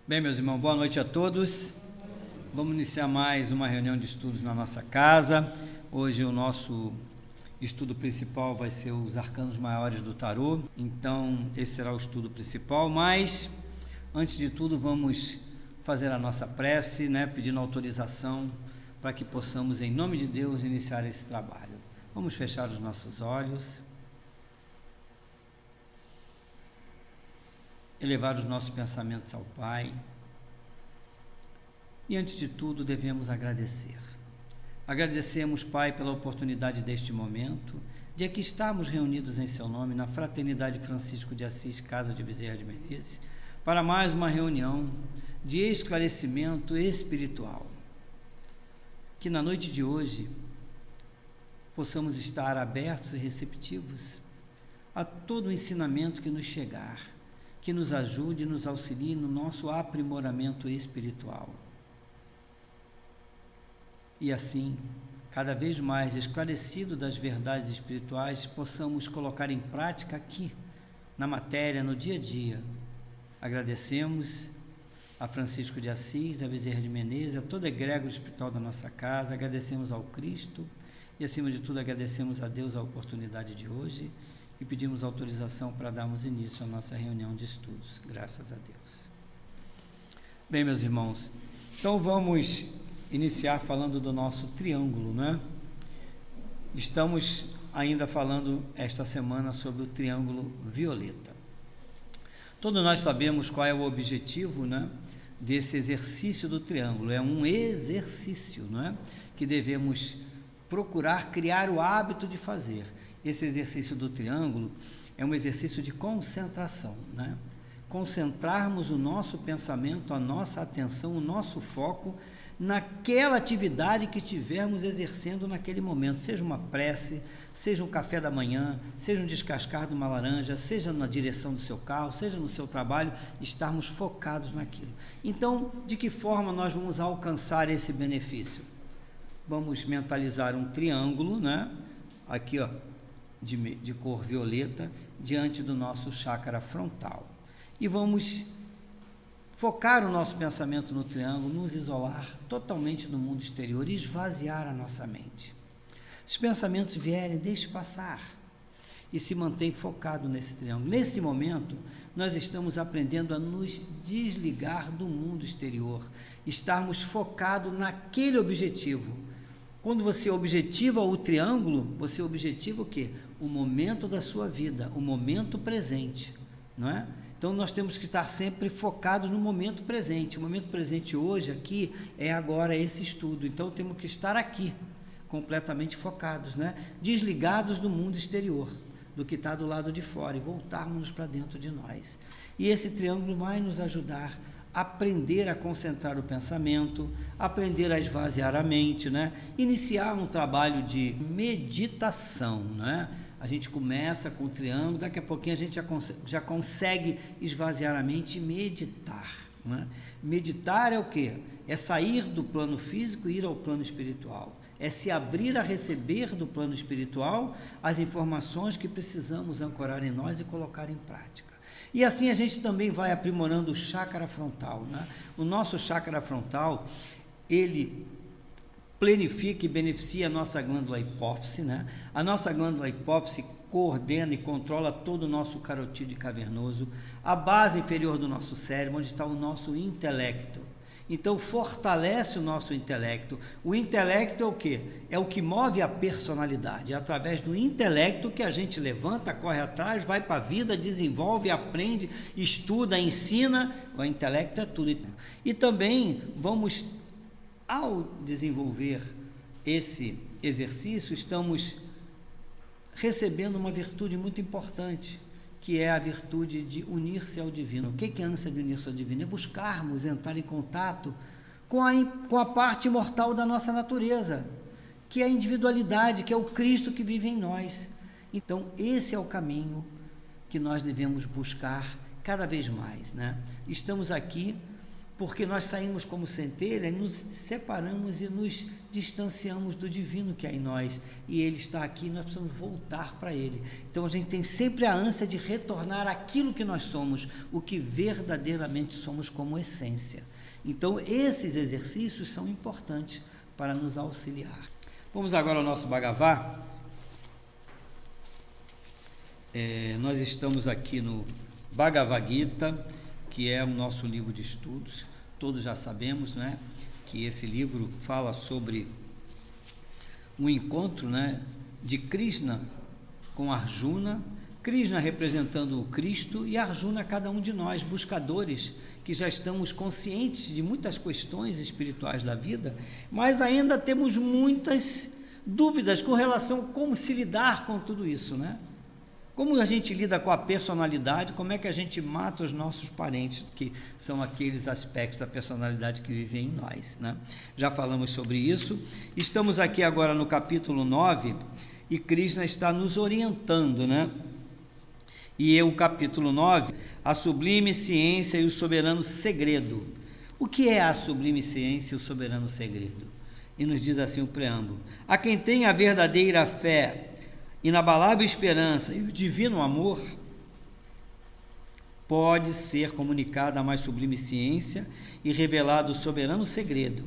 Bem, meus irmãos, boa noite a todos. Vamos iniciar mais uma reunião de estudos na nossa casa. Hoje o nosso estudo principal vai ser os arcanos maiores do tarô. Então, esse será o estudo principal, mas antes de tudo vamos fazer a nossa prece, pedindo autorização para que possamos, em nome de Deus, iniciar esse trabalho. Vamos fechar os nossos olhos, elevar os nossos pensamentos ao Pai. E antes de tudo devemos agradecer. Agradecemos, Pai, pela oportunidade deste momento, de aqui estarmos reunidos em Seu nome, na Fraternidade Francisco de Assis, Casa de Bezerra de Menezes, para mais uma reunião de esclarecimento espiritual. Que na noite de hoje possamos estar abertos e receptivos a todo o ensinamento que nos chegar, que nos ajude e nos auxilie no nosso aprimoramento espiritual. E assim, cada vez mais esclarecido das verdades espirituais, possamos colocar em prática aqui, na matéria, no dia a dia. Agradecemos a Francisco de Assis, a Bezerra de Menezes, a todo egrégor espiritual da nossa casa, agradecemos ao Cristo e, acima de tudo, agradecemos a Deus a oportunidade de hoje e pedimos autorização para darmos início à nossa reunião de estudos. Graças a Deus. Bem, meus irmãos, então vamos iniciar falando do nosso triângulo, Estamos ainda falando esta semana sobre o triângulo violeta. Todos nós sabemos qual é o objetivo, desse exercício do triângulo. É um exercício, que devemos procurar criar o hábito de fazer. Esse exercício do triângulo é um exercício de concentração, Concentrarmos o nosso pensamento, a nossa atenção, o nosso foco naquela atividade que estivermos exercendo naquele momento, seja uma prece, seja um café da manhã, seja um descascar de uma laranja, seja na direção do seu carro, seja no seu trabalho, estarmos focados naquilo. Então, de que forma nós vamos alcançar esse benefício? Vamos mentalizar um triângulo, aqui, de cor violeta, diante do nosso chácara frontal. E vamos focar o nosso pensamento no triângulo, nos isolar totalmente do mundo exterior e esvaziar a nossa mente. Se os pensamentos vierem, deixe passar e se mantém focado nesse triângulo. Nesse momento, nós estamos aprendendo a nos desligar do mundo exterior, estarmos focados naquele objetivo. Quando você objetiva o triângulo, você objetiva o quê? O momento da sua vida, o momento presente, Então, nós temos que estar sempre focados no momento presente. O momento presente hoje, aqui, é agora esse estudo. Então, temos que estar aqui, completamente focados, Desligados do mundo exterior, do que está do lado de fora, e voltarmos para dentro de nós. E esse triângulo vai nos ajudar a aprender a concentrar o pensamento, aprender a esvaziar a mente, Iniciar um trabalho de meditação, A gente começa com o triângulo, daqui a pouquinho a gente já consegue esvaziar a mente e meditar. Meditar é o quê? É sair do plano físico e ir ao plano espiritual. É se abrir a receber do plano espiritual as informações que precisamos ancorar em nós e colocar em prática. E assim a gente também vai aprimorando o chácara frontal. O nosso chácara frontal, ele planifica e beneficia a nossa glândula hipófise, A nossa glândula hipófise coordena e controla todo o nosso carotídeo cavernoso, a base inferior do nosso cérebro, onde está o nosso intelecto. Então, fortalece o nosso intelecto. O intelecto é o quê? É o que move a personalidade. É através do intelecto que a gente levanta, corre atrás, vai para a vida, desenvolve, aprende, estuda, ensina. O intelecto é tudo. E também vamos, ao desenvolver esse exercício, estamos recebendo uma virtude muito importante, que é a virtude de unir-se ao divino. O que é a ânsia de unir-se ao divino? É buscarmos entrar em contato com a parte imortal da nossa natureza, que é a individualidade, que é o Cristo que vive em nós. Então, esse é o caminho que nós devemos buscar cada vez mais. Estamos aqui porque nós saímos como centelha, nos separamos e nos distanciamos do divino que há em nós, e ele está aqui e nós precisamos voltar para ele. Então a gente tem sempre a ânsia de retornar àquilo que nós somos, o que verdadeiramente somos como essência. Então esses exercícios são importantes para nos auxiliar. Vamos agora ao nosso Bhagavad. Nós estamos aqui no Bhagavad Gita, que é o nosso livro de estudos. Todos já sabemos, né, que esse livro fala sobre um encontro, né, de Krishna com Arjuna, Krishna representando o Cristo e Arjuna cada um de nós, buscadores, que já estamos conscientes de muitas questões espirituais da vida, mas ainda temos muitas dúvidas com relação a como se lidar com tudo isso, né? Como a gente lida com a personalidade, como é que a gente mata os nossos parentes, que são aqueles aspectos da personalidade que vivem em nós, né? Já falamos sobre isso. Estamos aqui agora no capítulo 9 e Krishna está nos orientando, né? E o capítulo 9, a sublime ciência e o soberano segredo. O que é a sublime ciência e o soberano segredo? E nos diz assim o preâmbulo: a quem tem a verdadeira fé, inabalável esperança e o divino amor, pode ser comunicada a mais sublime ciência e revelado o soberano segredo,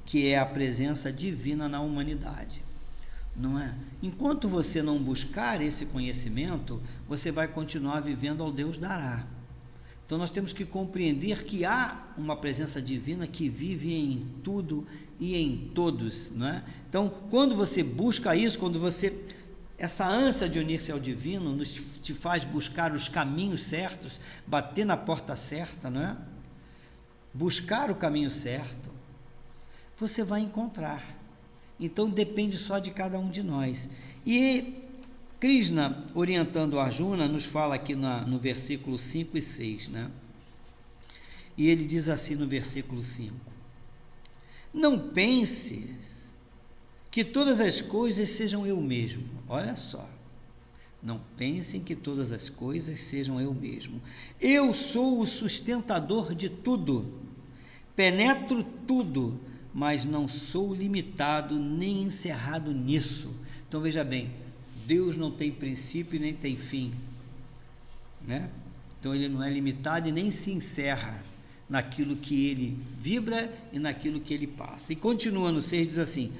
que é a presença divina na humanidade. Não é? Enquanto você não buscar esse conhecimento, você vai continuar vivendo ao Deus dará. Então nós temos que compreender que há uma presença divina que vive em tudo e em todos, não é? Então, quando você busca isso, essa ânsia de unir-se ao divino te faz buscar os caminhos certos, bater na porta certa, não é? Buscar o caminho certo, você vai encontrar. Então depende só de cada um de nós. E Krishna, orientando Arjuna, nos fala aqui no versículo 5 e 6, né? E ele diz assim no versículo 5: não penses que todas as coisas sejam eu mesmo. Olha só, não pensem que todas as coisas sejam eu mesmo. Eu sou o sustentador de tudo, penetro tudo, mas não sou limitado nem encerrado nisso. Então veja bem, Deus não tem princípio nem tem fim, né? Então ele não é limitado e nem se encerra naquilo que ele vibra e naquilo que ele passa. E continua no 6, diz assim: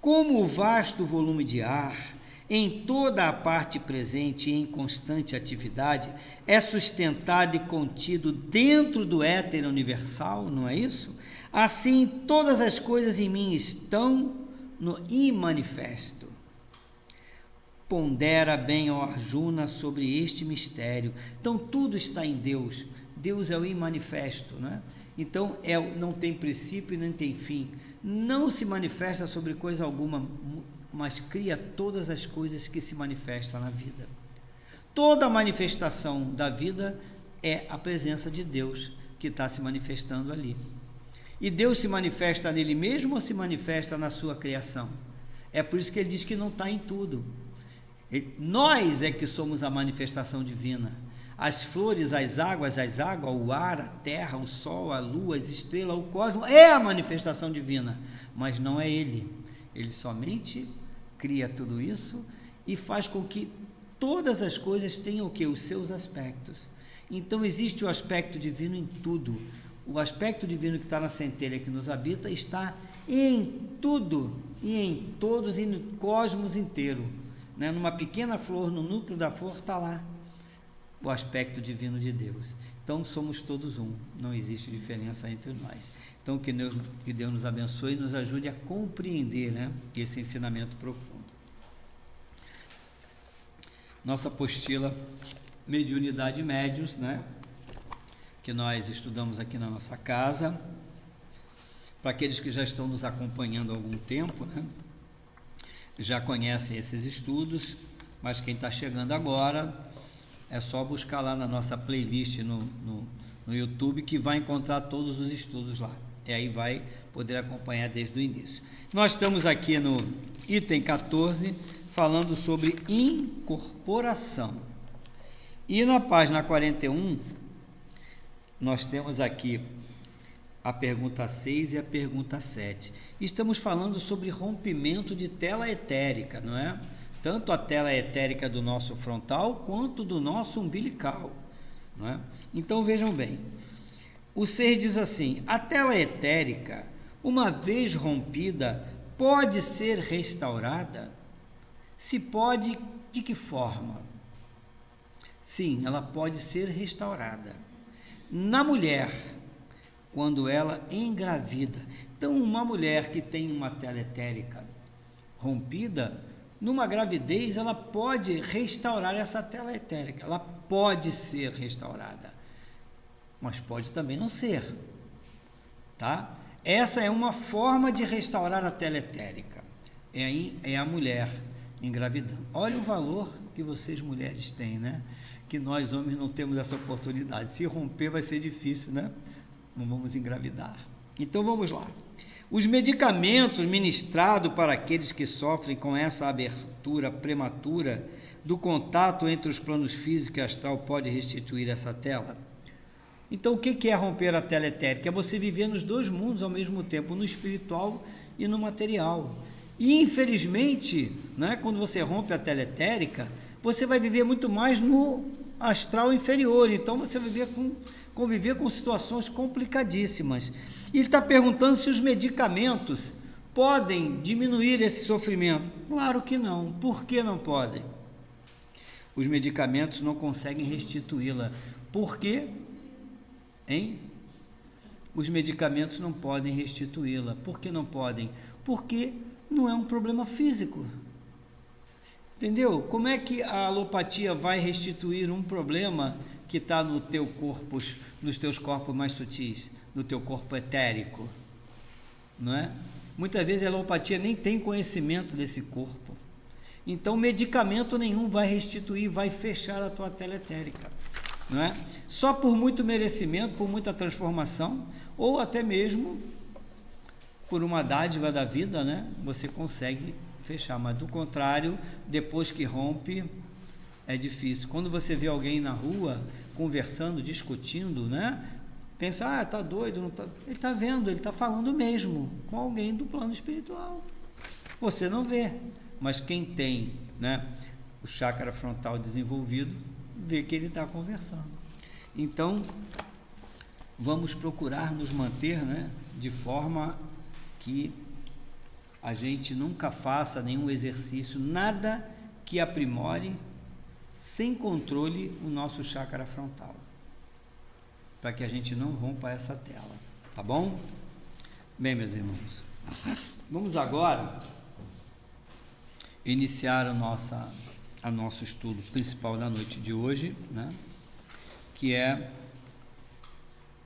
como o vasto volume de ar, em toda a parte presente e em constante atividade, é sustentado e contido dentro do éter universal, não é isso? Assim, todas as coisas em mim estão no imanifesto. Pondera bem, ó Arjuna, sobre este mistério. Então, tudo está em Deus. Deus é o imanifesto, né? Então, não tem princípio e nem tem fim. Não se manifesta sobre coisa alguma, mas cria todas as coisas que se manifestam na vida. Toda a manifestação da vida é a presença de Deus que está se manifestando ali. E Deus se manifesta nele mesmo ou se manifesta na sua criação? É por isso que ele diz que não está em tudo. Nós é que somos a manifestação divina. As flores, as águas, o ar, a terra, o sol, a lua, as estrelas, o cosmos, é a manifestação divina, mas não é ele. Ele somente cria tudo isso e faz com que todas as coisas tenham o quê? Os seus aspectos. Então existe o aspecto divino em tudo. O aspecto divino que está na centelha que nos habita está em tudo e em todos e no cosmos inteiro, né? Numa pequena flor, no núcleo da flor está lá o aspecto divino de Deus. Então somos todos um, não existe diferença entre nós. Então que Deus nos abençoe e nos ajude a compreender, né, esse ensinamento profundo. Nossa apostila Mediunidade Médiuns, né, que nós estudamos aqui na nossa casa. Para aqueles que já estão nos acompanhando há algum tempo, né, já conhecem esses estudos, mas quem está chegando agora, é só buscar lá na nossa playlist no YouTube, que vai encontrar todos os estudos lá. E aí vai poder acompanhar desde o início. Nós estamos aqui no item 14, falando sobre incorporação. E na página 41, nós temos aqui a pergunta 6 e a pergunta 7. Estamos falando sobre rompimento de tela etérica, não é? Tanto a tela etérica do nosso frontal quanto do nosso umbilical, não é? Então vejam bem, o ser diz assim: a tela etérica, uma vez rompida, pode ser restaurada? Se pode, de que forma? Sim, ela pode ser restaurada. Na mulher, quando ela engravida. Então, uma mulher que tem uma tela etérica rompida, numa gravidez, ela pode restaurar essa tela etérica. Ela pode ser restaurada, mas pode também não ser, tá? Essa é uma forma de restaurar a tela etérica. É a mulher engravidando. Olha o valor que vocês mulheres têm, né? Que nós homens não temos essa oportunidade. Se romper vai ser difícil, né? Não vamos engravidar. Então vamos lá. Os medicamentos ministrados para aqueles que sofrem com essa abertura prematura do contato entre os planos físico e astral pode restituir essa tela? Então o que é romper a tela etérica? É você viver nos dois mundos ao mesmo tempo, no espiritual e no material. E infelizmente, né, quando você rompe a tela etérica, você vai viver muito mais no astral inferior. Então você vai conviver com situações complicadíssimas. E ele está perguntando se os medicamentos podem diminuir esse sofrimento. Claro que não. Por que não podem? Os medicamentos não conseguem restituí-la. Por quê? Hein? Os medicamentos não podem restituí-la. Por que não podem? Porque não é um problema físico. Entendeu? Como é que a alopatia vai restituir um problema que está no teu corpo, nos teus corpos mais sutis, no teu corpo etérico? Não é? Muitas vezes a alopatia nem tem conhecimento desse corpo. Então medicamento nenhum vai restituir, vai fechar a tua tela etérica. Não é? Só por muito merecimento, por muita transformação, ou até mesmo por uma dádiva da vida, né? Você consegue fechar, mas do contrário, depois que rompe, é difícil. Quando você vê alguém na rua conversando, discutindo, né? Pensa, tá doido, não tá... Ele tá vendo, ele tá falando mesmo com alguém do plano espiritual. Você não vê, mas quem tem, né, o chakra frontal desenvolvido, vê que ele está conversando. Então, vamos procurar nos manter, né, de forma que a gente nunca faça nenhum exercício, nada que aprimore sem controle o nosso chakra frontal, para que a gente não rompa essa tela, tá bom? Bem, meus irmãos, vamos agora iniciar o nosso estudo principal da noite de hoje, né? Que é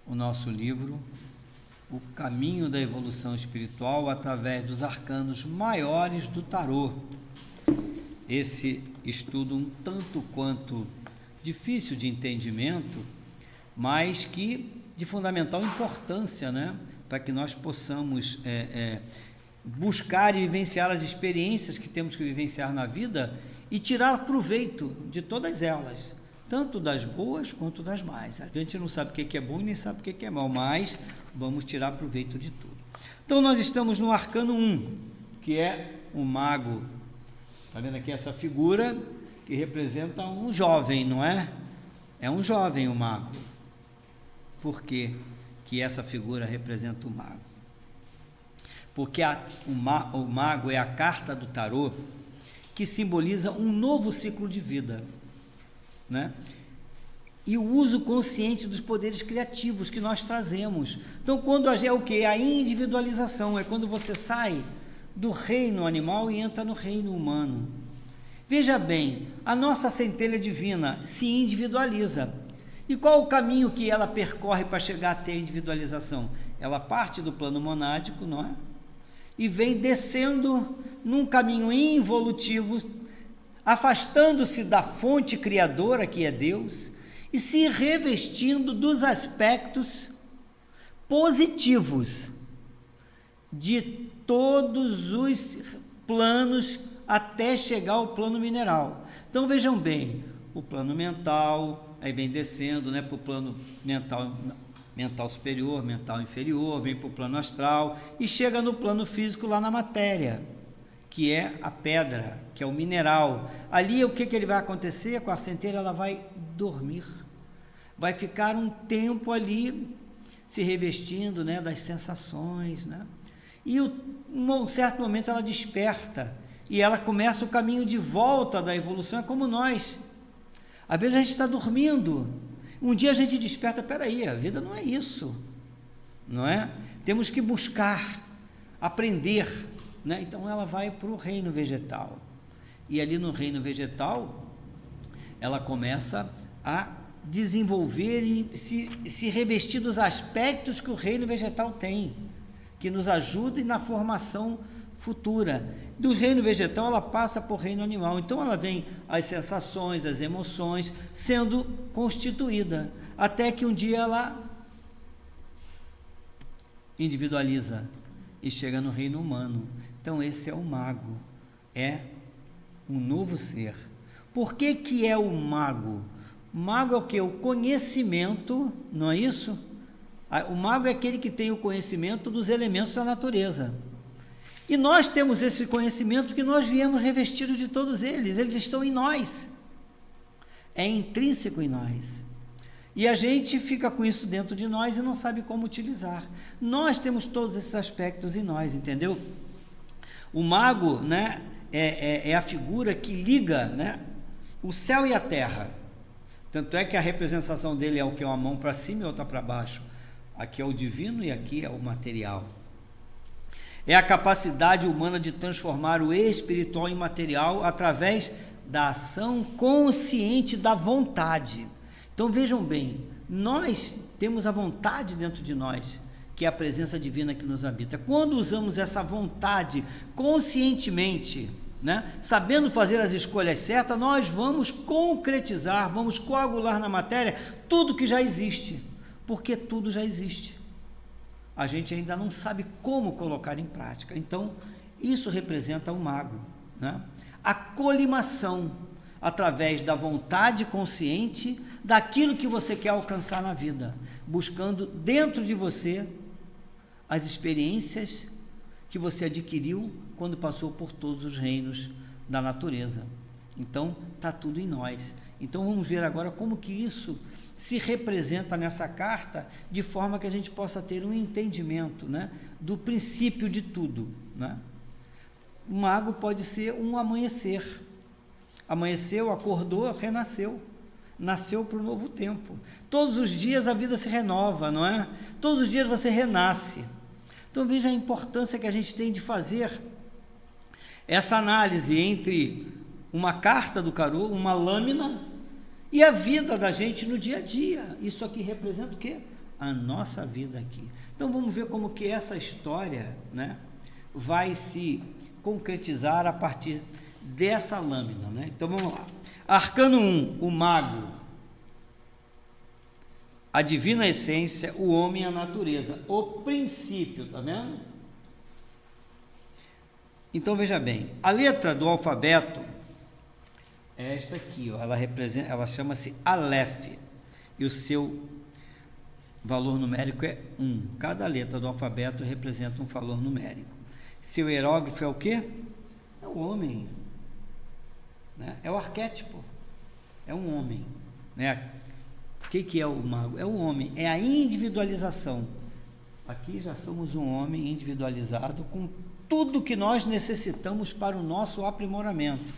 o nosso livro O Caminho da Evolução Espiritual através dos arcanos maiores do tarô. Esse estudo um tanto quanto difícil de entendimento, mas que de fundamental importância, né? Para que nós possamos buscar e vivenciar as experiências que temos que vivenciar na vida e tirar proveito de todas elas, tanto das boas quanto das más. A gente não sabe o que é bom e nem sabe o que é mal, mas vamos tirar proveito de tudo. Então nós estamos no arcano 1, que é o mago. Está vendo aqui essa figura que representa um jovem, não é? É um jovem o mago. Por quê que essa figura representa o mago? Porque o mago é a carta do tarô que simboliza um novo ciclo de vida, né? E o uso consciente dos poderes criativos que nós trazemos. Então, quando é o que? A individualização, é quando você sai do reino animal e entra no reino humano. Veja bem, a nossa centelha divina se individualiza. E qual o caminho que ela percorre para chegar até a individualização? Ela parte do plano monádico, não é? E vem descendo num caminho involutivo, afastando-se da fonte criadora, que é Deus, e se revestindo dos aspectos positivos de todos os planos até chegar ao plano mineral. Então vejam bem, o plano mental, aí vem descendo, né, para o plano mental mental superior, mental inferior, vem para o plano astral e chega no plano físico lá na matéria, que é a pedra, que é o mineral. Ali o que ele vai acontecer com a centelha? Ela vai dormir, vai ficar um tempo ali se revestindo, né, das sensações, né? E um certo momento ela desperta e ela começa o caminho de volta da evolução. É como nós, às vezes a gente está dormindo, um dia a gente desperta, peraí, a vida não é isso, não é? Temos que buscar, aprender, né? Então ela vai para o reino vegetal, e ali no reino vegetal ela começa a desenvolver e se revestir dos aspectos que o reino vegetal tem, que nos ajudem na formação futura. Do reino vegetal ela passa para o reino animal, então ela vem as sensações, as emoções sendo constituída, até que um dia ela individualiza e chega no reino humano. Então esse é o mago, é um novo ser. Por que é o mago? O mago é o que? O conhecimento, não é isso? O mago é aquele que tem o conhecimento dos elementos da natureza. E nós temos esse conhecimento porque nós viemos revestidos de todos eles estão em nós. É intrínseco em nós. E a gente fica com isso dentro de nós e não sabe como utilizar. Nós temos todos esses aspectos em nós, entendeu? O mago, né, é a figura que liga, né, o céu e a terra. Tanto é que a representação dele é o que? Uma mão para cima e outra para baixo. Aqui é o divino e aqui é o material. É a capacidade humana de transformar o espiritual em material através da ação consciente da vontade. Então vejam bem, nós temos a vontade dentro de nós, que é a presença divina que nos habita. Quando usamos essa vontade conscientemente, né, sabendo fazer as escolhas certas, nós vamos concretizar, vamos coagular na matéria tudo que já existe, porque tudo já existe. A gente ainda não sabe como colocar em prática. Então, isso representa o mago, né? A colimação, através da vontade consciente, daquilo que você quer alcançar na vida, buscando dentro de você as experiências que você adquiriu quando passou por todos os reinos da natureza. Então, está tudo em nós. Então, vamos ver agora como que isso se representa nessa carta, de forma que a gente possa ter um entendimento, né, do princípio de tudo, né? O mago pode ser um amanhecer. Amanheceu, acordou, renasceu. Nasceu para o novo tempo. Todos os dias a vida se renova, não é? Todos os dias você renasce. Então veja a importância que a gente tem de fazer essa análise entre uma carta do tarô, uma lâmina, e a vida da gente no dia a dia. Isso aqui representa o quê? A nossa vida aqui. Então vamos ver como que essa história, né, vai se concretizar a partir dessa lâmina, né? Então vamos lá. Arcano 1, o mago, a divina essência, o homem e a natureza, o princípio, tá vendo? Então veja bem, a letra do alfabeto é esta aqui, ó, ela chama-se Aleph, e o seu valor numérico é 1. Cada letra do alfabeto representa um valor numérico. Seu hieróglifo é o quê? É o homem, né? É o arquétipo, é um homem, né? O que é o mago? É o homem, é a individualização. Aqui já somos um homem individualizado com tudo que nós necessitamos para o nosso aprimoramento,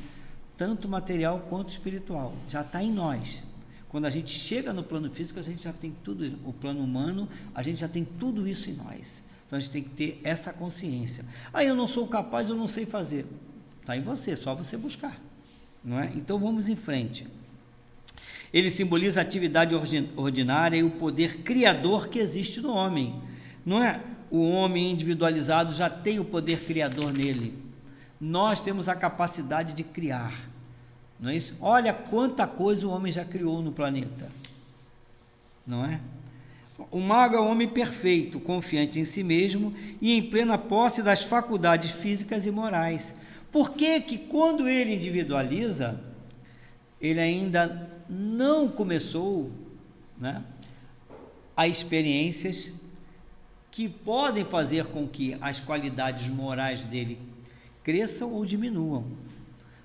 tanto material quanto espiritual, já está em nós. Quando a gente chega no plano físico, a gente já tem tudo, o plano humano, a gente já tem tudo isso em nós. Então a gente tem que ter essa consciência. Eu não sou capaz, eu não sei fazer. Está em você, só você buscar, não é? Então vamos em frente. Ele simboliza a atividade ordinária e o poder criador que existe no homem, não é? O homem individualizado já tem o poder criador nele. Nós temos a capacidade de criar, não é isso? Olha quanta coisa o homem já criou no planeta, não é? O mago é o homem perfeito, confiante em si mesmo e em plena posse das faculdades físicas e morais. Por que que quando ele individualiza, ele ainda não começou, né, a experiências que podem fazer com que as qualidades morais dele cresçam ou diminuam.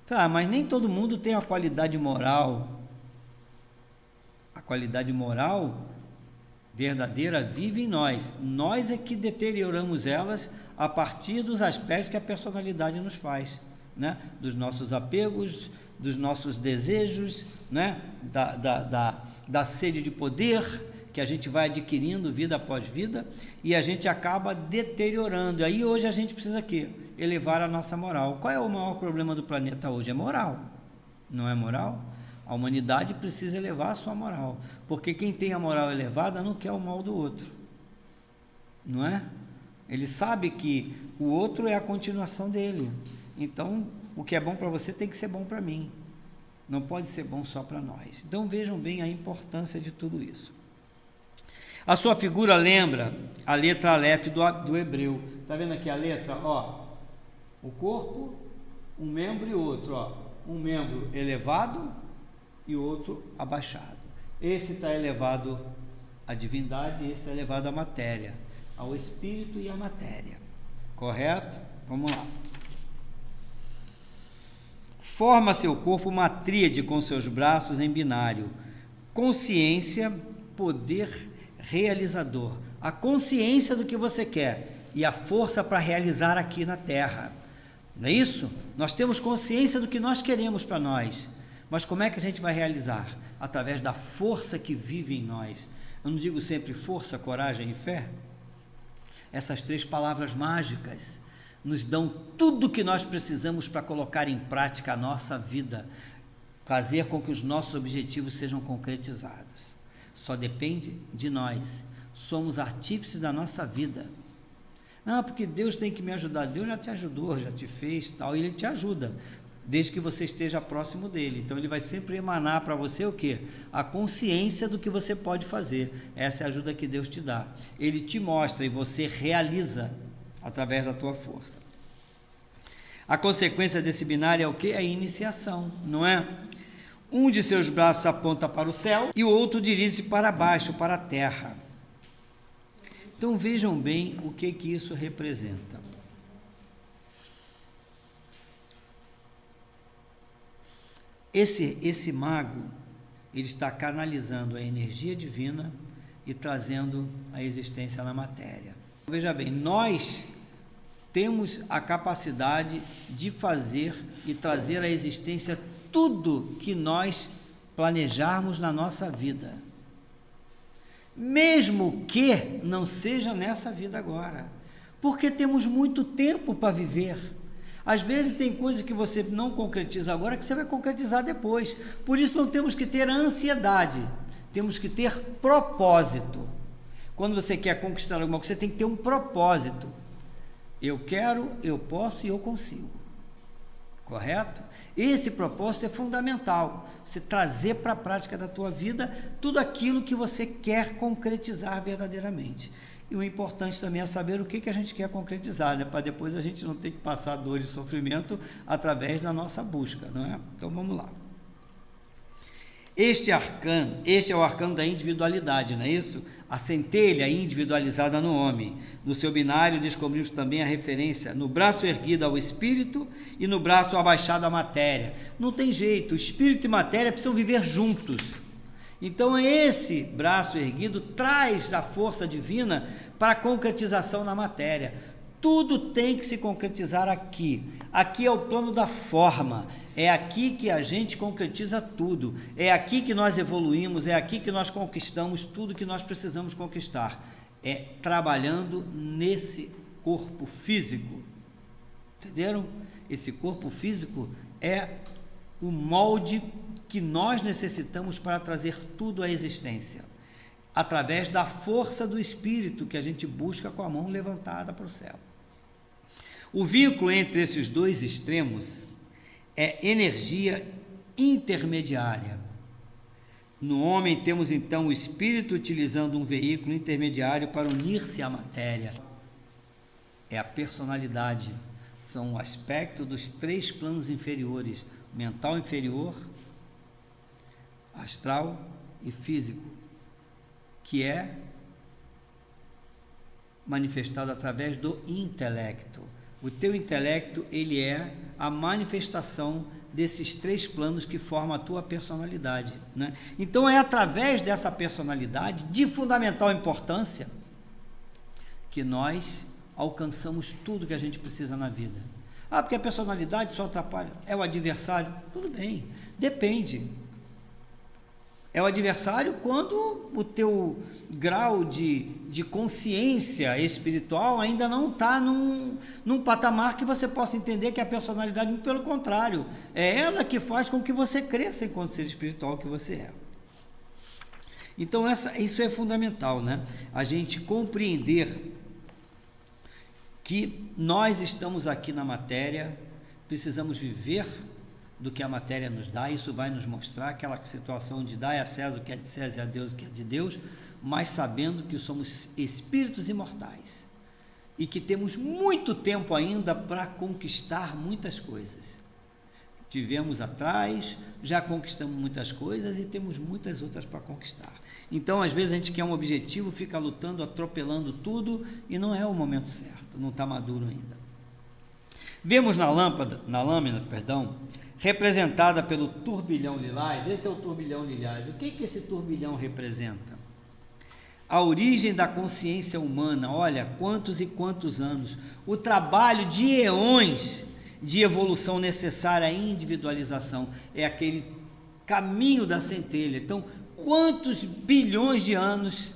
Tá, mas nem todo mundo tem a qualidade moral. A qualidade moral verdadeira vive em nós. Nós é que deterioramos elas a partir dos aspectos que a personalidade nos faz, né? Dos nossos apegos, dos nossos desejos, né? Da sede de poder que a gente vai adquirindo vida após vida e a gente acaba deteriorando. Aí hoje a gente precisa quê? Elevar a nossa moral. Qual é o maior problema do planeta hoje? É moral. Não é moral? A humanidade precisa elevar a sua moral, porque quem tem a moral elevada não quer o mal do outro, não é? Ele sabe que o outro é a continuação dele, então o que é bom para você tem que ser bom para mim, não pode ser bom só para nós. Então vejam bem a importância de tudo isso. A sua figura lembra a letra Aleph do hebreu. Está vendo aqui a letra? Ó, o corpo, um membro e outro, ó, um membro elevado e outro abaixado. Esse está elevado à divindade, esse está elevado à matéria, ao espírito e à matéria. Correto? Vamos lá. Forma seu corpo uma tríade com seus braços em binário. Consciência, poder realizador. A consciência do que você quer e a força para realizar aqui na Terra. Não é isso? Nós temos consciência do que nós queremos para nós. Mas como é que a gente vai realizar? Através da força que vive em nós. Eu não digo sempre força, coragem e fé? Essas três palavras mágicas nos dão tudo o que nós precisamos para colocar em prática a nossa vida, fazer com que os nossos objetivos sejam concretizados. Só depende de nós. Somos artífices da nossa vida. Não, porque Deus tem que me ajudar. Deus já te ajudou, já te fez, tal, e Ele te ajuda, desde que você esteja próximo dele. Então ele vai sempre emanar para você o quê? A consciência do que você pode fazer. Essa é a ajuda que Deus te dá. Ele te mostra e você realiza através da tua força. A consequência desse binário é o quê? A iniciação, não é? Um de seus braços aponta para o céu e o outro dirige-se para baixo, para a terra. Então vejam bem o que isso representa. Esse mago, ele está canalizando a energia divina e trazendo a existência na matéria. Veja bem, nós temos a capacidade de fazer e trazer à existência tudo que nós planejarmos na nossa vida, mesmo que não seja nessa vida agora, porque temos muito tempo para viver. Às vezes tem coisas que você não concretiza agora que você vai concretizar depois. Por isso não temos que ter ansiedade, temos que ter propósito. Quando você quer conquistar alguma coisa, você tem que ter um propósito. Eu quero, eu posso e eu consigo. Correto? Esse propósito é fundamental. Você trazer para a prática da tua vida tudo aquilo que você quer concretizar verdadeiramente. E o importante também é saber o que a gente quer concretizar, né? Para depois a gente não ter que passar dor e sofrimento através da nossa busca, não é? Então vamos lá. Este é o arcano da individualidade, não é isso? A centelha individualizada no homem. No seu binário descobrimos também a referência no braço erguido ao espírito e no braço abaixado à matéria. Não tem jeito, espírito e matéria precisam viver juntos. Então esse braço erguido traz a força divina para a concretização na matéria. Tudo tem que se concretizar aqui. Aqui é o plano da forma. É aqui que a gente concretiza tudo. É aqui que nós evoluímos, é aqui que nós conquistamos tudo que nós precisamos conquistar. É trabalhando nesse corpo físico. Entenderam? Esse corpo físico é o molde que nós necessitamos para trazer tudo à existência, através da força do espírito que a gente busca com a mão levantada para o céu. O vínculo entre esses dois extremos é energia intermediária. No homem temos então o espírito utilizando um veículo intermediário para unir-se à matéria. É a personalidade, são o aspecto dos três planos inferiores, mental inferior, astral e físico, que é manifestado através do intelecto. O teu intelecto, ele é a manifestação desses 3 planos que formam a tua personalidade, né? Então é através dessa personalidade de fundamental importância que nós alcançamos tudo que a gente precisa na vida. Porque a personalidade só atrapalha. É o adversário? Tudo bem, depende. É o adversário quando o teu grau de consciência espiritual ainda não está num patamar que você possa entender que a personalidade, muito pelo contrário, é ela que faz com que você cresça enquanto ser espiritual que você é. Então isso é fundamental, né? A gente compreender que nós estamos aqui na matéria, precisamos viver do que a matéria nos dá. Isso vai nos mostrar aquela situação de dar a César o que é de César e a Deus o que é de Deus, mas sabendo que somos espíritos imortais e que temos muito tempo ainda para conquistar muitas coisas. Tivemos atrás, já conquistamos muitas coisas e temos muitas outras para conquistar. Então, às vezes a gente quer um objetivo, fica lutando, atropelando tudo e não é o momento certo, não está maduro ainda. Vemos na lâmina, representada pelo turbilhão lilás. Esse é o turbilhão lilás. O que esse turbilhão representa? A origem da consciência humana. Olha, quantos e quantos anos. O trabalho de eões de evolução necessária à individualização. É aquele caminho da centelha. Então, quantos bilhões de anos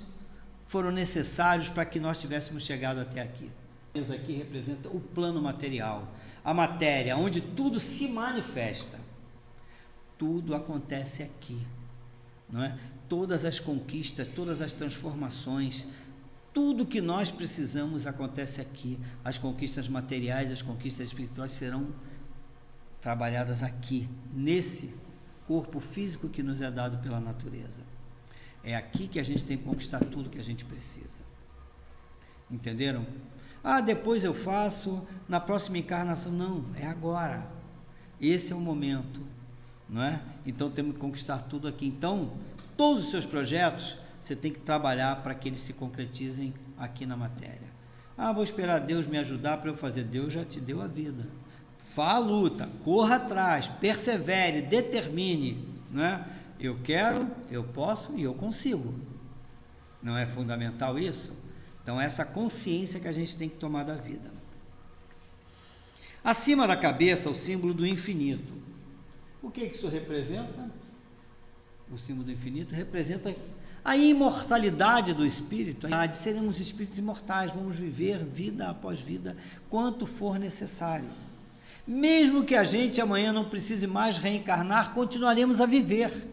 foram necessários para que nós tivéssemos chegado até aqui? Isso aqui representa o plano material, a matéria, onde tudo se manifesta. Tudo acontece aqui, não é? Todas as conquistas, todas as transformações, tudo que nós precisamos acontece aqui. As conquistas materiais, as conquistas espirituais serão trabalhadas aqui, nesse corpo físico que nos é dado pela natureza. É aqui que a gente tem que conquistar tudo que a gente precisa. Entenderam? Depois eu faço, na próxima encarnação. Não, é agora. Esse é o momento, não é? Então temos que conquistar tudo aqui. Então, todos os seus projetos, você tem que trabalhar para que eles se concretizem aqui na matéria. Vou esperar Deus me ajudar para eu fazer. Deus já te deu a vida. Vá à luta, corra atrás, persevere, determine, não é? Eu quero, eu posso e eu consigo. Não é fundamental isso? Então, essa consciência que a gente tem que tomar da vida. Acima da cabeça, o símbolo do infinito. O que isso representa? O símbolo do infinito representa a imortalidade do espírito. Seremos espíritos imortais, vamos viver vida após vida, quanto for necessário. Mesmo que a gente amanhã não precise mais reencarnar, continuaremos a viver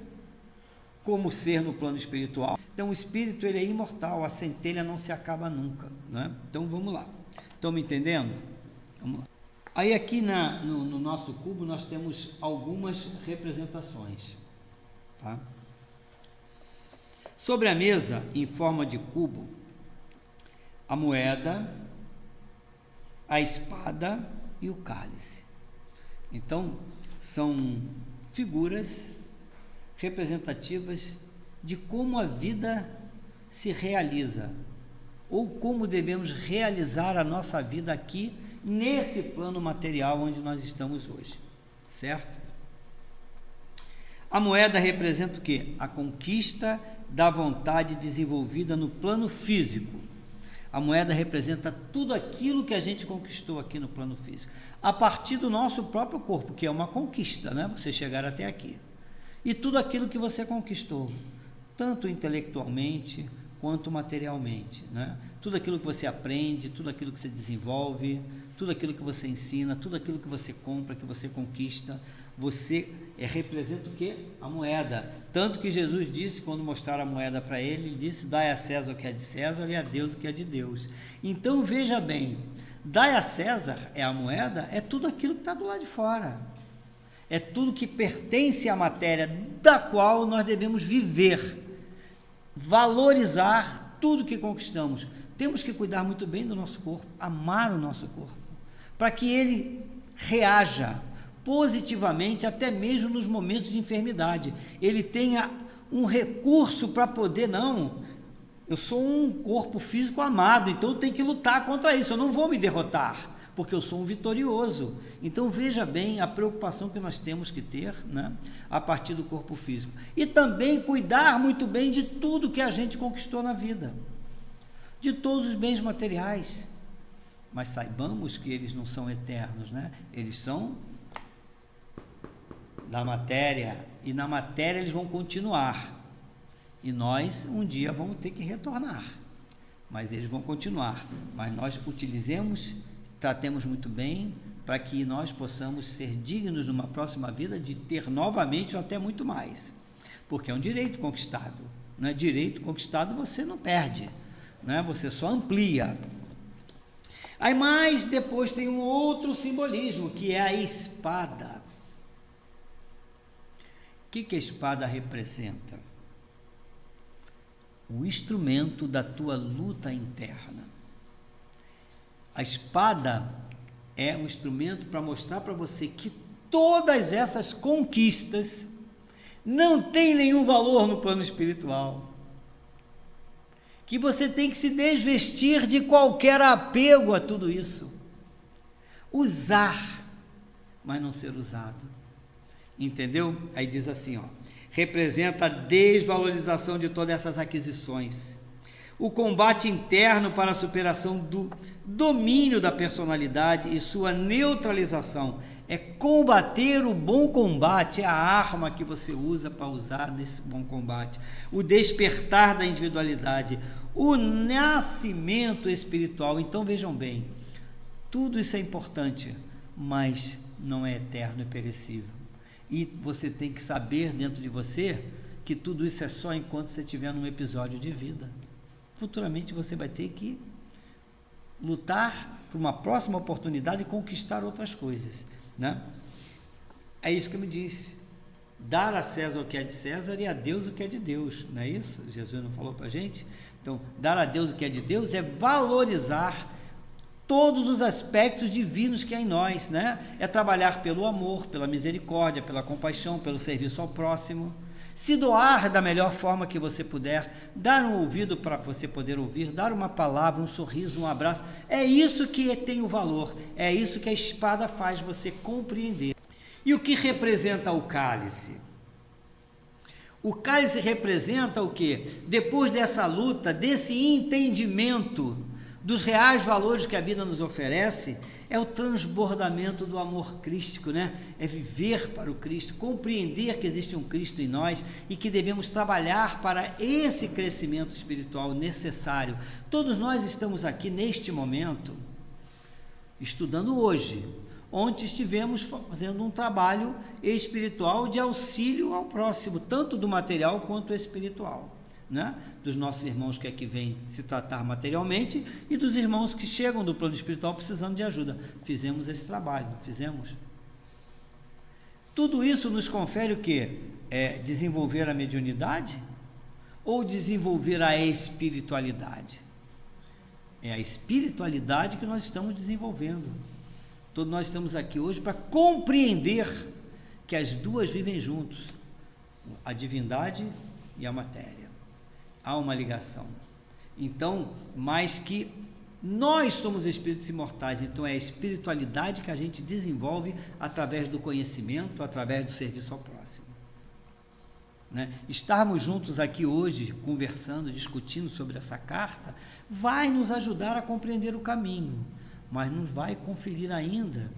como ser no plano espiritual. Então o espírito, ele é imortal, a centelha não se acaba nunca, né? Então vamos lá, estão me entendendo? Vamos lá. Aí aqui no nosso cubo nós temos algumas representações, tá? Sobre a mesa, em forma de cubo, a moeda, a espada e o cálice. Então são figuras representativas de como a vida se realiza, ou como devemos realizar a nossa vida aqui, nesse plano material onde nós estamos hoje, certo? A moeda representa o quê? A conquista da vontade desenvolvida no plano físico. A moeda representa tudo aquilo que a gente conquistou aqui no plano físico, a partir do nosso próprio corpo, que é uma conquista, né? Você chegar até aqui. E tudo aquilo que você conquistou, tanto intelectualmente quanto materialmente, né? Tudo aquilo que você aprende, tudo aquilo que você desenvolve, tudo aquilo que você ensina, tudo aquilo que você compra, que você conquista, você representa o quê? A moeda. Tanto que Jesus disse, quando mostraram a moeda para ele, ele disse: dai a César o que é de César e a Deus o que é de Deus. Então veja bem, dai a César é a moeda, é tudo aquilo que está do lado de fora. É tudo que pertence à matéria da qual nós devemos viver, valorizar tudo que conquistamos. Temos que cuidar muito bem do nosso corpo, amar o nosso corpo, para que ele reaja positivamente, até mesmo nos momentos de enfermidade. Ele tenha um recurso para poder, não, Eu sou um corpo físico amado, então eu tenho que lutar contra isso. Eu não vou me derrotar, porque eu sou um vitorioso. Então veja bem a preocupação que nós temos que ter, né, a partir do corpo físico. E também cuidar muito bem de tudo que a gente conquistou na vida, de todos os bens materiais. Mas saibamos que eles não são eternos, né? Eles são da matéria, e na matéria eles vão continuar. E nós um dia vamos ter que retornar, mas eles vão continuar. Mas nós utilizemos, tratemos muito bem, para que nós possamos ser dignos numa próxima vida de ter novamente ou até muito mais, porque é um direito conquistado, né? Direito conquistado você não perde, né? Você só amplia. Aí mais depois tem um outro simbolismo, que é a espada. O que a espada representa? O instrumento da tua luta interna. A espada é um instrumento para mostrar para você que todas essas conquistas não têm nenhum valor no plano espiritual. Que você tem que se desvestir de qualquer apego a tudo isso. Usar, mas não ser usado. Entendeu? Aí diz assim, ó, representa a desvalorização de todas essas aquisições. O combate interno para a superação do domínio da personalidade e sua neutralização. É combater o bom combate, é a arma que você usa para usar nesse bom combate. O despertar da individualidade, o nascimento espiritual. Então vejam bem, tudo isso é importante, mas não é eterno e perecível. E você tem que saber dentro de você que tudo isso é só enquanto você estiver num episódio de vida. Futuramente você vai ter que lutar por uma próxima oportunidade e conquistar outras coisas, né? É isso que me disse. Dar a César o que é de César e a Deus o que é de Deus. Não é isso? Jesus não falou para a gente? Então, dar a Deus o que é de Deus é valorizar todos os aspectos divinos que há em nós, né? É trabalhar pelo amor, pela misericórdia, pela compaixão, pelo serviço ao próximo, se doar da melhor forma que você puder, dar um ouvido para você poder ouvir, dar uma palavra, um sorriso, um abraço. É isso que tem o valor, é isso que a espada faz você compreender. E o que representa o cálice? O cálice representa o quê? Depois dessa luta, desse entendimento dos reais valores que a vida nos oferece, é o transbordamento do amor crístico, né? É viver para o Cristo, compreender que existe um Cristo em nós e que devemos trabalhar para esse crescimento espiritual necessário. Todos nós estamos aqui neste momento, estudando hoje. Ontem estivemos fazendo um trabalho espiritual de auxílio ao próximo, tanto do material quanto espiritual, né? Dos nossos irmãos que aqui vêm se tratar materialmente e dos irmãos que chegam do plano espiritual precisando de ajuda. Fizemos esse trabalho, não fizemos? Tudo isso nos confere o quê? Desenvolver a mediunidade ou desenvolver a espiritualidade? É a espiritualidade que nós estamos desenvolvendo. Todos nós estamos aqui hoje para compreender que as duas vivem juntos, a divindade e a matéria. Há uma ligação. Então, mais que nós somos espíritos imortais, então é a espiritualidade que a gente desenvolve através do conhecimento, através do serviço ao próximo, né? Estarmos juntos aqui hoje, conversando, discutindo sobre essa carta, vai nos ajudar a compreender o caminho, mas nos vai conferir ainda,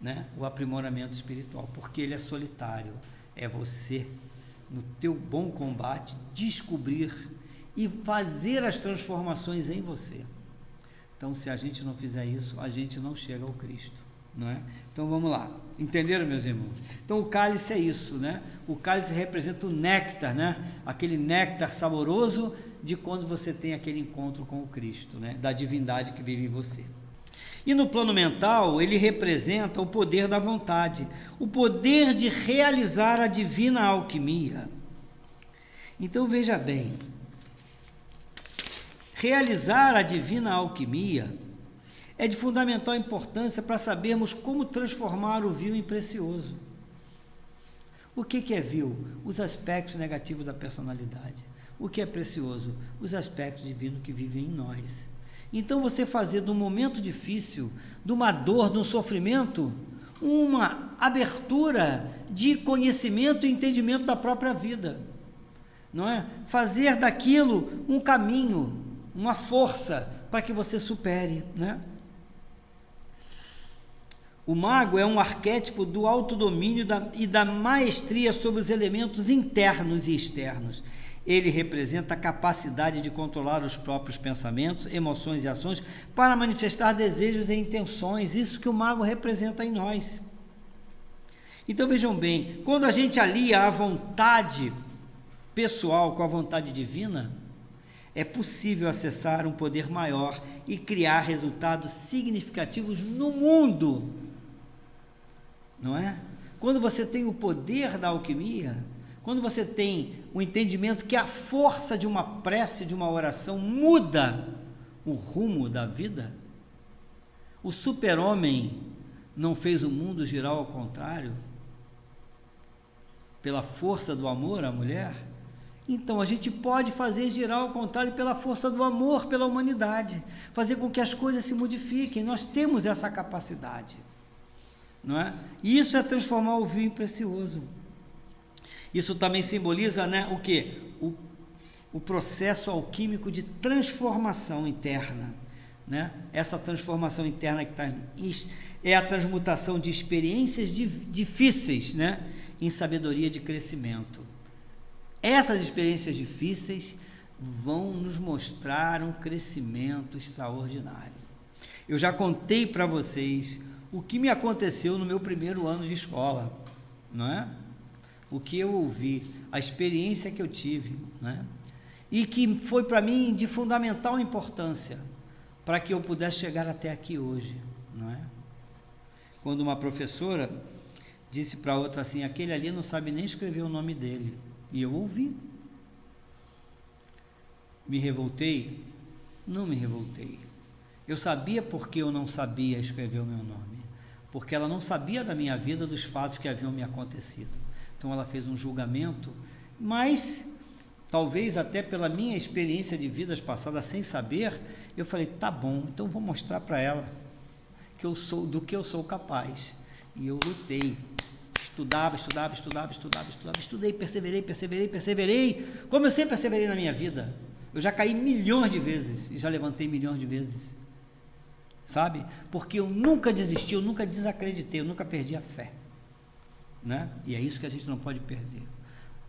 né, o aprimoramento espiritual, porque ele é solitário. É você, no teu bom combate, descobrir e fazer as transformações em você. Então, se a gente não fizer isso, a gente não chega ao Cristo, não é? Então, vamos lá. Entenderam, meus irmãos? Então, o cálice é isso, né? O cálice representa o néctar, né? Aquele néctar saboroso de quando você tem aquele encontro com o Cristo, né? Da divindade que vive em você. E no plano mental, ele representa o poder da vontade, o poder de realizar a divina alquimia. Então, veja bem, realizar a divina alquimia é de fundamental importância para sabermos como transformar o vil em precioso. O que é vil? Os aspectos negativos da personalidade. o que é precioso? Os aspectos divinos que vivem em nós. Então você fazer de um momento difícil, de uma dor, de um sofrimento, uma abertura de conhecimento e entendimento da própria vida, não é? Fazer daquilo um caminho, uma força para que você supere, né? O mago é um arquétipo do autodomínio e da maestria sobre os elementos internos e externos. Ele representa a capacidade de controlar os próprios pensamentos, emoções e ações para manifestar desejos e intenções. Isso que o mago representa em nós. Então vejam bem, quando a gente alia a vontade pessoal com a vontade divina, é possível acessar um poder maior e criar resultados significativos no mundo. Não é? Quando você tem o poder da alquimia, quando você tem o entendimento que a força de uma prece, de uma oração, muda o rumo da vida, o super-homem não fez o mundo girar ao contrário, pela força do amor à mulher, então a gente pode fazer girar ao contrário pela força do amor pela humanidade, fazer com que as coisas se modifiquem. Nós temos essa capacidade, não é? E isso é transformar o vil em precioso. Isso também simboliza, né, o quê? O processo alquímico de transformação interna, né? Essa transformação interna que é a transmutação de experiências difíceis, né, em sabedoria de crescimento. Essas experiências difíceis vão nos mostrar um crescimento extraordinário. Eu já contei para vocês o que me aconteceu no meu primeiro ano de escola, não é? O que eu ouvi, a experiência que eu tive, né? E que foi para mim de fundamental importância para que eu pudesse chegar até aqui hoje, não é? Quando uma professora disse para outra assim, aquele ali não sabe nem escrever o nome dele, e eu ouvi. Me revoltei? Não me revoltei. Eu sabia porque eu não sabia escrever o meu nome, porque ela não sabia da minha vida, dos fatos que haviam me acontecido. Então ela fez um julgamento, mas talvez até pela minha experiência de vidas passadas sem saber, eu falei, tá bom, então vou mostrar para ela que eu sou, do que eu sou capaz. E eu lutei, estudava, estudei, perseverei, como eu sempre perseverei na minha vida. Eu já caí milhões de vezes e já levantei milhões de vezes, sabe? Porque eu nunca desisti, eu nunca desacreditei, eu nunca perdi a fé, né? E é isso que a gente não pode perder,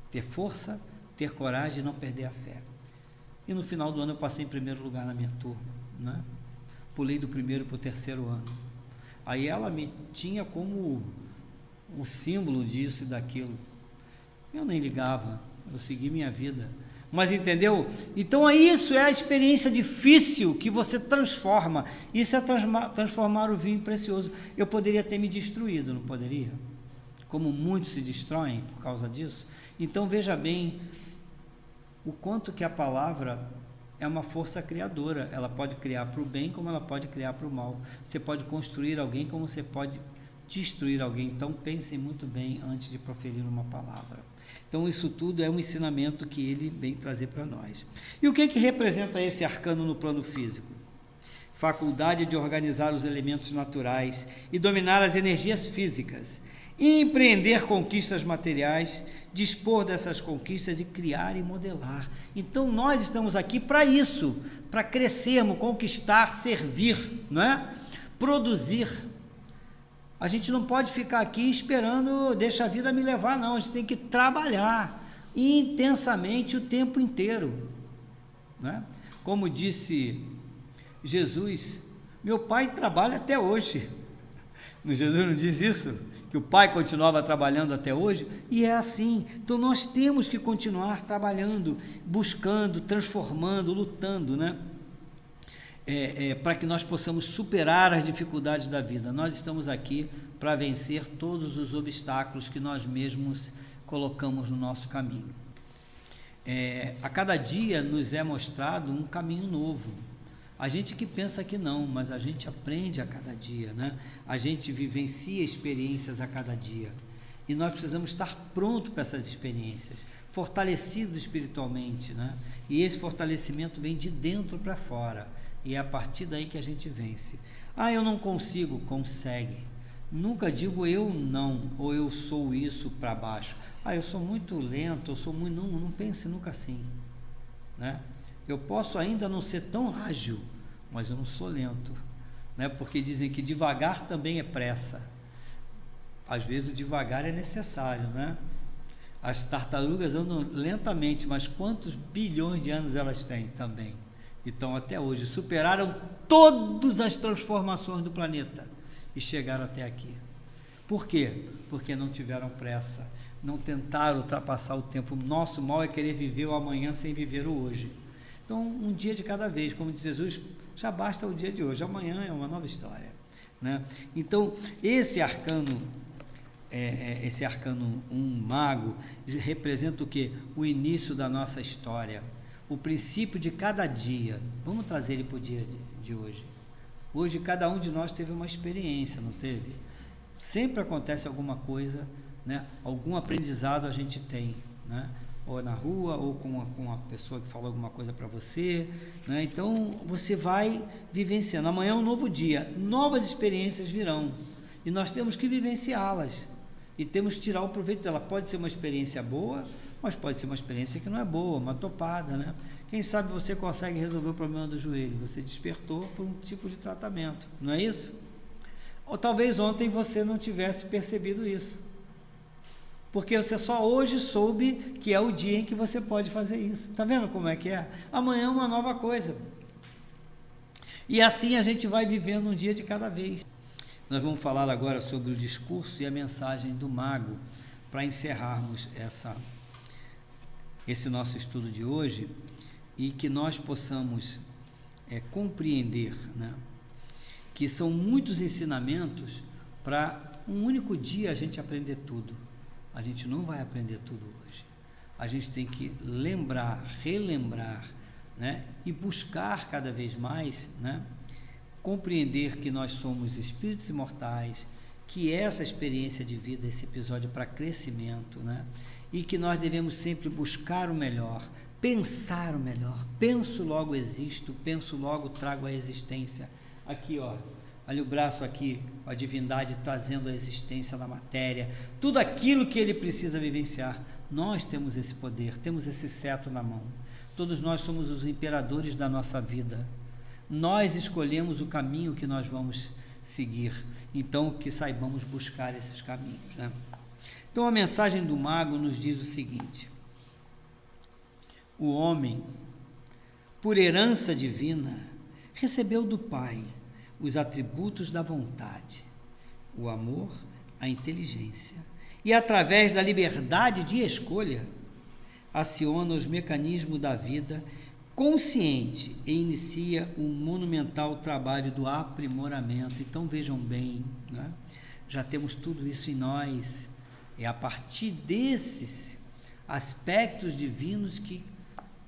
ter força, ter coragem e não perder a fé. E no final do ano eu passei em primeiro lugar na minha turma, né? Pulei do primeiro para o terceiro ano. Aí ela me tinha como o símbolo disso e daquilo. Eu nem ligava, eu segui minha vida. Mas entendeu? Então isso é a experiência difícil que você transforma. Isso é transformar o vinho em precioso. Eu poderia ter me destruído, não poderia? Como muitos se destroem por causa disso. Então veja bem o quanto que a palavra é uma força criadora. Ela pode criar para o bem como ela pode criar para o mal. Você pode construir alguém como você pode destruir alguém. Então pensem muito bem antes de proferir uma palavra. Então isso tudo é um ensinamento que ele vem trazer para nós. E o que representa esse arcano no plano físico? Faculdade de organizar os elementos naturais e dominar as energias físicas, e empreender conquistas materiais, dispor dessas conquistas e criar e modelar. Então nós estamos aqui para isso, para crescermos, conquistar, servir, não é? Produzir. A gente não pode ficar aqui esperando, deixa a vida me levar, não. A gente tem que trabalhar intensamente o tempo inteiro, né? Como disse Jesus, meu pai trabalha até hoje. Jesus não diz isso? Que o pai continuava trabalhando até hoje? E é assim. Então nós temos que continuar trabalhando, buscando, transformando, lutando, né? Para que nós possamos superar as dificuldades da vida. Nós estamos aqui para vencer todos os obstáculos que nós mesmos colocamos no nosso caminho. A cada dia nos é mostrado um caminho novo. A gente que pensa que não, mas a gente aprende a cada dia, né? A gente vivencia experiências a cada dia. E nós precisamos estar prontos para essas experiências, fortalecidos espiritualmente, né? E esse fortalecimento vem de dentro para fora. E é a partir daí que a gente vence. Ah, eu não consigo. Consegue. Nunca digo eu não, ou eu sou isso para baixo. Ah, eu sou muito lento, eu sou muito... Não pense nunca assim, né? Eu posso ainda não ser tão ágil, mas eu não sou lento, né? Porque dizem que devagar também é pressa. Às vezes o devagar é necessário, né? As tartarugas andam lentamente, mas quantos bilhões de anos elas têm também? Então, até hoje, superaram todas as transformações do planeta e chegaram até aqui. Por quê? Porque não tiveram pressa, não tentaram ultrapassar o tempo. Nosso mal é querer viver o amanhã sem viver o hoje. Então, um dia de cada vez, como diz Jesus, já basta o dia de hoje, amanhã é uma nova história, né? Então, esse arcano 1, mago, representa o quê? O início da nossa história, o princípio de cada dia. Vamos trazer ele para o dia de hoje. Hoje cada um de nós teve uma experiência, não teve? Sempre acontece alguma coisa, né? Algum aprendizado a gente tem, né? Ou na rua, ou com uma pessoa que falou alguma coisa para você, né? Então você vai vivenciando. Amanhã é um novo dia, novas experiências virão e nós temos que vivenciá-las e temos que tirar o proveito dela. Pode ser uma experiência boa, mas pode ser uma experiência que não é boa, uma topada, né? Quem sabe você consegue resolver o problema do joelho, você despertou por um tipo de tratamento, não é isso? Ou talvez ontem você não tivesse percebido isso, porque você só hoje soube que é o dia em que você pode fazer isso. Está vendo como é que é? Amanhã é uma nova coisa. E assim a gente vai vivendo um dia de cada vez. Nós vamos falar agora sobre o discurso e a mensagem do mago, para encerrarmos esse nosso estudo de hoje, e que nós possamos compreender, né, que são muitos ensinamentos para um único dia a gente aprender tudo. A gente não vai aprender tudo hoje. A gente tem que lembrar, relembrar, né, e buscar cada vez mais, né, compreender que nós somos espíritos imortais, que essa experiência de vida, esse episódio para crescimento, né, e que nós devemos sempre buscar o melhor, pensar o melhor. Penso, logo existo, penso, logo trago a existência. Aqui, ó, olha o braço aqui, a divindade trazendo a existência na matéria, tudo aquilo que ele precisa vivenciar. Nós temos esse poder, temos esse cetro na mão. Todos nós somos os imperadores da nossa vida. Nós escolhemos o caminho que nós vamos seguir. Então, que saibamos buscar esses caminhos, né? Então, a mensagem do mago nos diz o seguinte: o homem, por herança divina, recebeu do Pai os atributos da vontade, o amor, a inteligência, e através da liberdade de escolha, aciona os mecanismos da vida consciente e inicia um monumental trabalho do aprimoramento. Então vejam bem, né? Já temos tudo isso em nós. É a partir desses aspectos divinos que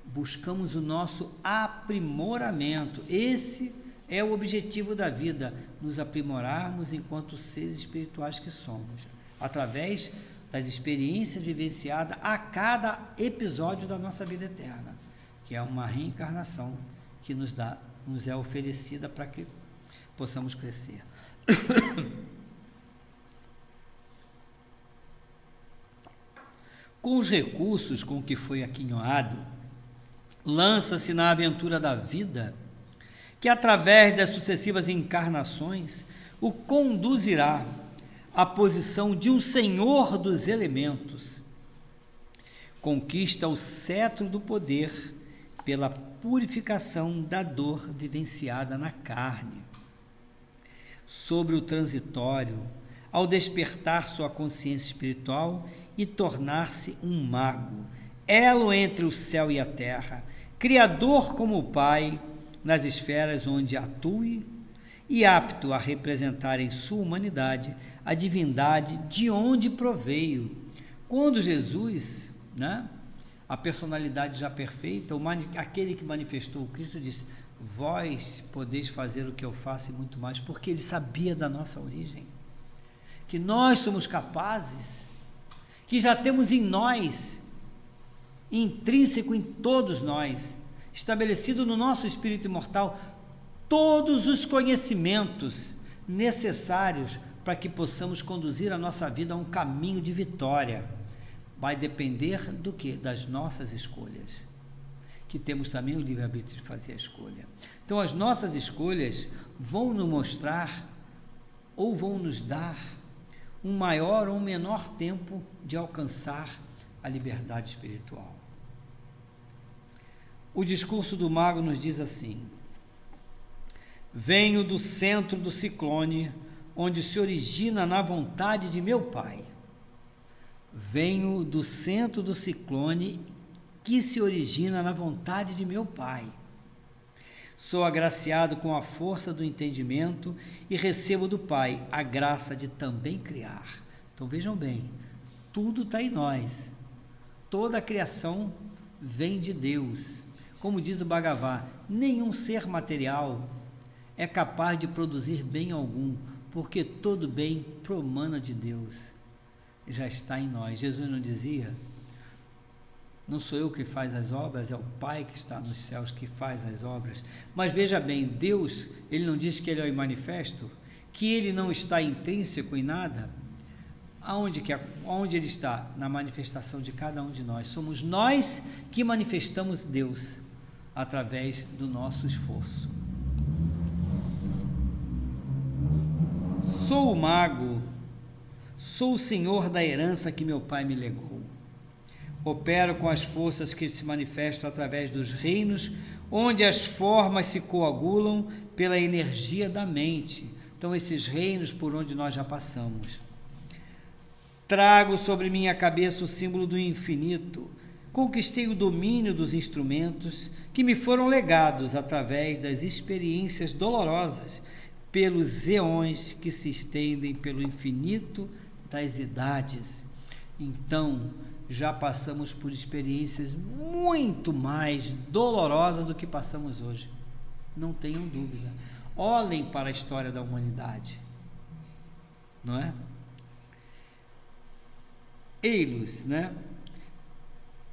buscamos o nosso aprimoramento. Esse é o objetivo da vida, nos aprimorarmos enquanto seres espirituais que somos, através das experiências vivenciadas a cada episódio da nossa vida eterna, que é uma reencarnação que nos é oferecida para que possamos crescer. Com os recursos com que foi aquinhoado, lança-se na aventura da vida, que através das sucessivas encarnações o conduzirá à posição de um senhor dos elementos. Conquista o cetro do poder pela purificação da dor vivenciada na carne. Sobre o transitório, ao despertar sua consciência espiritual e tornar-se um mago, elo entre o céu e a terra, criador como o Pai, nas esferas onde atue, e apto a representar em sua humanidade a divindade de onde proveio. Quando Jesus, né, a personalidade já perfeita, aquele que manifestou o Cristo, disse: vós podeis fazer o que eu faço e muito mais, porque ele sabia da nossa origem, que nós somos capazes que já temos em nós, intrínseco em todos nós, estabelecido no nosso espírito imortal, todos os conhecimentos necessários para que possamos conduzir a nossa vida a um caminho de vitória. Vai depender do quê? Das nossas escolhas, que temos também o livre-arbítrio de fazer a escolha. Então, as nossas escolhas vão nos mostrar ou vão nos dar um maior ou um menor tempo de alcançar a liberdade espiritual. O discurso do mago nos diz assim: venho do centro do ciclone, onde se origina na vontade de meu Pai. Venho do centro do ciclone que se origina na vontade de meu Pai. Sou agraciado com a força do entendimento e recebo do Pai a graça de também criar. Então vejam bem, tudo está em nós. Toda a criação vem de Deus. Como diz o Bhagavad, nenhum ser material é capaz de produzir bem algum, porque todo bem promana de Deus. Já está em nós. Jesus não dizia: não sou eu que faz as obras, é o Pai que está nos céus que faz as obras. Mas veja bem, Deus, ele não diz que ele é o manifesto, que ele não está intrínseco em nada. Aonde ele está? Na manifestação de cada um de nós. Somos nós que manifestamos Deus através do nosso esforço. Sou o mago, sou o senhor da herança que meu pai me legou. Opero com as forças que se manifestam através dos reinos, onde as formas se coagulam pela energia da mente. Então, esses reinos por onde nós já passamos. Trago sobre minha cabeça o símbolo do infinito. Conquistei o domínio dos instrumentos que me foram legados através das experiências dolorosas, pelos eões que se estendem pelo infinito das idades. Então, já passamos por experiências muito mais dolorosas do que passamos hoje. Não tenham dúvida. Olhem para a história da humanidade. Não é? Ei-los, né?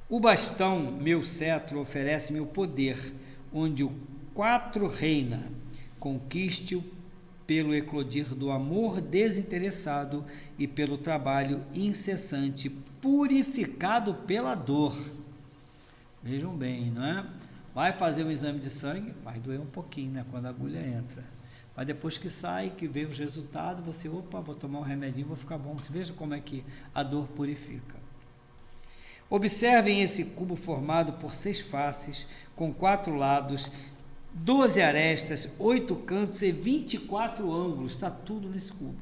O bastão, meu cetro, oferece meu poder, onde o 4 reina. Conquiste-o pelo eclodir do amor desinteressado e pelo trabalho incessante, purificado pela dor. Vejam bem, não é? Vai fazer um exame de sangue, vai doer um pouquinho, né, quando a agulha entra. Mas depois que sai, que vê os resultados, você, opa, vou tomar um remedinho, vou ficar bom. Veja como é que a dor purifica. Observem esse cubo formado por 6 faces, com 4 lados, 12 arestas, 8 cantos e 24 ângulos. Está tudo nesse cubo.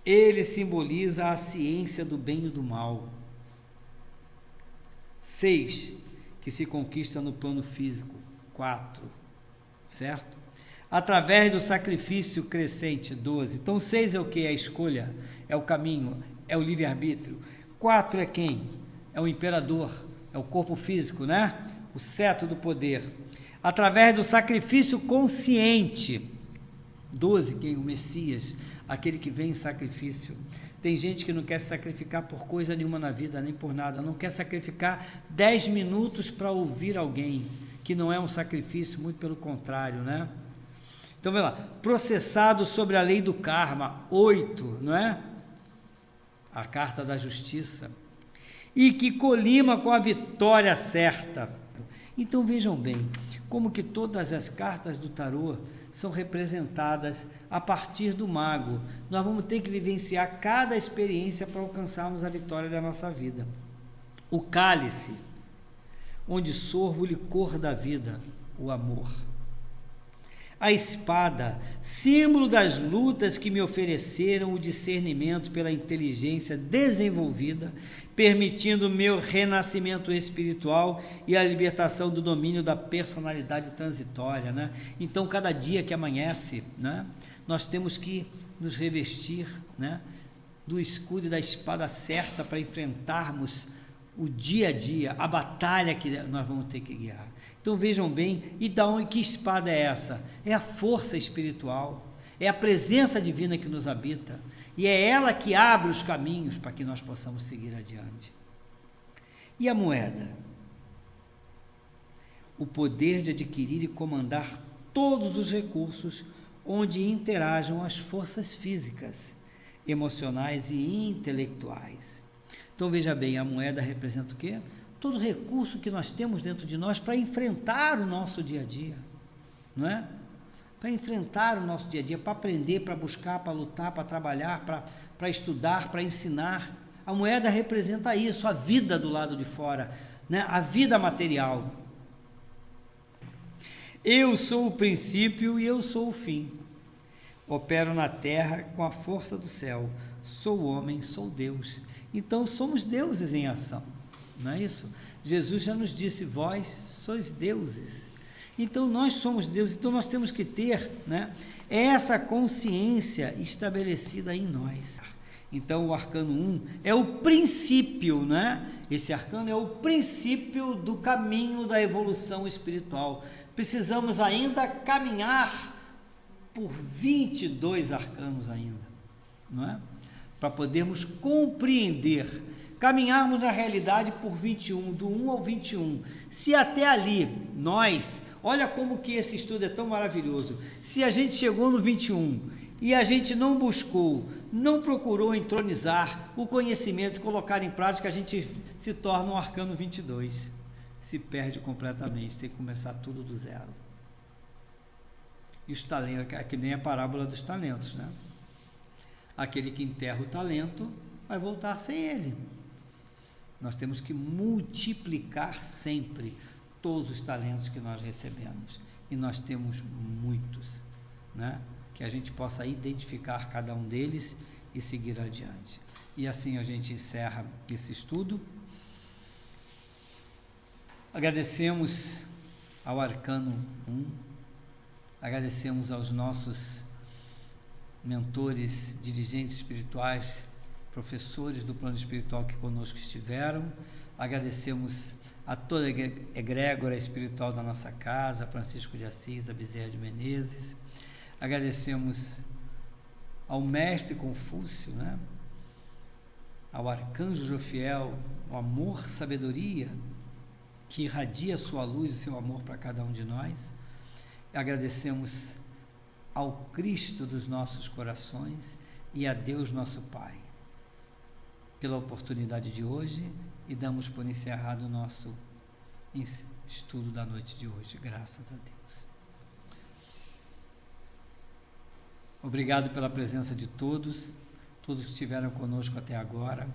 Ele simboliza a ciência do bem e do mal. 6, que se conquista no plano físico. 4, certo? Através do sacrifício crescente. 12. Então 6 é o que? É a escolha, é o caminho, é o livre-arbítrio. 4 é quem? É o imperador, é o corpo físico, né? O cetro do poder. Através do sacrifício consciente. 12, quem? O Messias, aquele que vem em sacrifício. Tem gente que não quer se sacrificar por coisa nenhuma na vida, nem por nada. Não quer sacrificar 10 minutos para ouvir alguém, que não é um sacrifício, muito pelo contrário, né? Então, vê lá, processado sobre a lei do karma, 8, não é? A carta da justiça. E que colima com a vitória certa. Então, vejam bem, como que todas as cartas do tarô são representadas a partir do mago. Nós vamos ter que vivenciar cada experiência para alcançarmos a vitória da nossa vida. O cálice, onde sorvo o licor da vida, o amor. A espada, símbolo das lutas que me ofereceram o discernimento pela inteligência desenvolvida, permitindo o meu renascimento espiritual e a libertação do domínio da personalidade transitória, né? Então, cada dia que amanhece, né, nós temos que nos revestir, né, do escudo e da espada certa para enfrentarmos o dia a dia, a batalha que nós vamos ter que guiar. Então vejam bem, e que espada é essa? É a força espiritual, É a presença divina que nos habita e é ela que abre os caminhos para que nós possamos seguir adiante. E a moeda? O poder de adquirir e comandar todos os recursos onde interajam as forças físicas, emocionais e intelectuais. Então veja bem, a moeda representa o quê? Todo recurso que nós temos dentro de nós para enfrentar o nosso dia a dia, não é? Para enfrentar o nosso dia a dia, para aprender, para buscar, para lutar, para trabalhar, para estudar, para ensinar. A moeda representa isso, a vida do lado de fora, né? A vida material. Eu sou o princípio e eu sou o fim. Opero na terra com a força do céu. Sou homem, sou Deus. Então somos deuses em ação, não é isso? Jesus já nos disse, vós sois deuses. Então nós somos deuses, então nós temos que ter, né, essa consciência estabelecida em nós. Então o arcano 1 é o princípio, né? Esse arcano é o princípio do caminho da evolução espiritual. Precisamos ainda caminhar por 22 arcanos ainda, não é? Para podermos compreender, caminharmos na realidade por 21, do 1 ao 21. Se até ali nós, olha como que esse estudo é tão maravilhoso, se a gente chegou no 21 e a gente não buscou, não procurou entronizar o conhecimento, colocar em prática, a gente se torna um arcano 22, se perde completamente, tem que começar tudo do zero. E os talentos, é que nem a parábola dos talentos, né? Aquele que enterra o talento vai voltar sem ele. Nós temos que multiplicar sempre todos os talentos que nós recebemos. E nós temos muitos, né? Que a gente possa identificar cada um deles e seguir adiante. E assim a gente encerra esse estudo. Agradecemos ao Arcano 1, agradecemos aos nossos mentores, dirigentes espirituais, professores do plano espiritual que conosco estiveram, agradecemos a toda a egrégora espiritual da nossa casa, Francisco de Assis, a Bezerra de Menezes, agradecemos ao mestre Confúcio, né? Ao arcanjo Jofiel, o amor, sabedoria, que irradia a sua luz e seu amor para cada um de nós. Agradecemos ao Cristo dos nossos corações e a Deus nosso Pai pela oportunidade de hoje e damos por encerrado o nosso estudo da noite de hoje, graças a Deus. Obrigado pela presença de todos que estiveram conosco até agora.